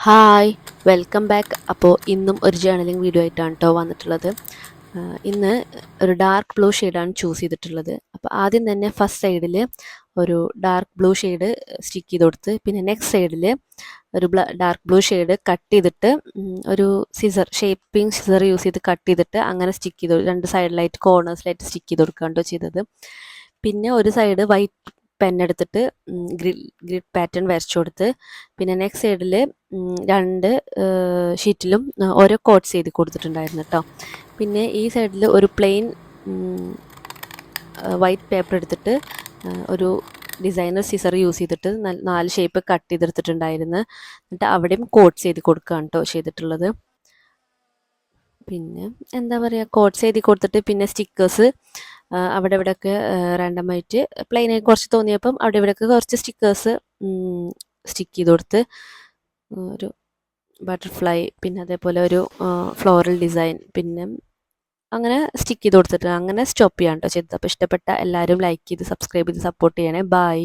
Hi welcome back. അപ്പോൾ ഇന്നും ഒരു ജേർണലിംഗ് വീഡിയോ ആയിട്ടാണ് കേട്ടോ വന്നിട്ടുള്ളത്. ഇന്ന് ഒരു ഡാർക്ക് ബ്ലൂ ഷെയ്ഡാണ് ചൂസ് ചെയ്തിട്ടുള്ളത്. അപ്പോൾ ആദ്യം തന്നെ ഫസ്റ്റ് സൈഡിൽ ഒരു ഡാർക്ക് ബ്ലൂ ഷെയ്ഡ് സ്റ്റിക്ക് ചെയ്ത് കൊടുത്ത്, പിന്നെ നെക്സ്റ്റ് സൈഡിൽ ഒരു ഡാർക്ക് ബ്ലൂ ഷെയ്ഡ് കട്ട് ചെയ്തിട്ട് ഒരു ഷേപ്പിംഗ് സിസർ യൂസ് ചെയ്ത് കട്ട് ചെയ്തിട്ട് അങ്ങനെ സ്റ്റിക്ക് ചെയ്ത് രണ്ട് സൈഡിലായിട്ട് കോർണേഴ്സിലായിട്ട് സ്റ്റിക്ക് ചെയ്ത് കൊടുക്കുകയാണ് ചെയ്തത്. പിന്നെ ഒരു സൈഡ് വൈറ്റ് പെന്നെടുത്തിട്ട് ഗ്രിഡ് പാറ്റേൺ വരച്ചു കൊടുത്ത്, പിന്നെ നെക്സ്റ്റ് സൈഡിൽ രണ്ട് ഷീറ്റിലും ഓരോ കോട്ട്സ് ചെയ്ത് കൊടുത്തിട്ടുണ്ടായിരുന്നു കേട്ടോ. പിന്നെ ഈ സൈഡിൽ ഒരു പ്ലെയിൻ വൈറ്റ് പേപ്പർ എടുത്തിട്ട് ഒരു ഡിസൈനർ സിസർ യൂസ് ചെയ്തിട്ട് 4 ഷേപ്പ് കട്ട് ചെയ്തെടുത്തിട്ടുണ്ടായിരുന്നു. എന്നിട്ട് അവിടെയും കോട്ട്സ് ചെയ്ത് കൊടുക്കുകയാണ് കേട്ടോ ചെയ്തിട്ടുള്ളത്. പിന്നെ എന്താ പറയുക, കോട്ട്സ് എഴുതി കൊടുത്തിട്ട് പിന്നെ സ്റ്റിക്കേഴ്സ് അവിടെ ഇവിടെയൊക്കെ റാൻഡമായിട്ട് പ്ലെയിനായി കുറച്ച് തോന്നിയപ്പം അവിടെ ഇവിടെയൊക്കെ കുറച്ച് സ്റ്റിക്കേഴ്സ് സ്റ്റിക്ക് ചെയ്ത് കൊടുത്ത്, ഒരു ബട്ടർഫ്ലൈ, പിന്നെ അതേപോലെ ഒരു ഫ്ലോറൽ ഡിസൈൻ, പിന്നെ അങ്ങനെ സ്റ്റിക്ക് ചെയ്ത് കൊടുത്തിട്ട് അങ്ങനെ സ്റ്റോപ്പ് ചെയ്യാൻ കേട്ടോ ചെയ്തത്. അപ്പോൾ ഇഷ്ടപ്പെട്ട എല്ലാവരും ലൈക്ക് ചെയ്ത് സബ്സ്ക്രൈബ് ചെയ്ത് സപ്പോർട്ട് ചെയ്യണേ. ബൈ.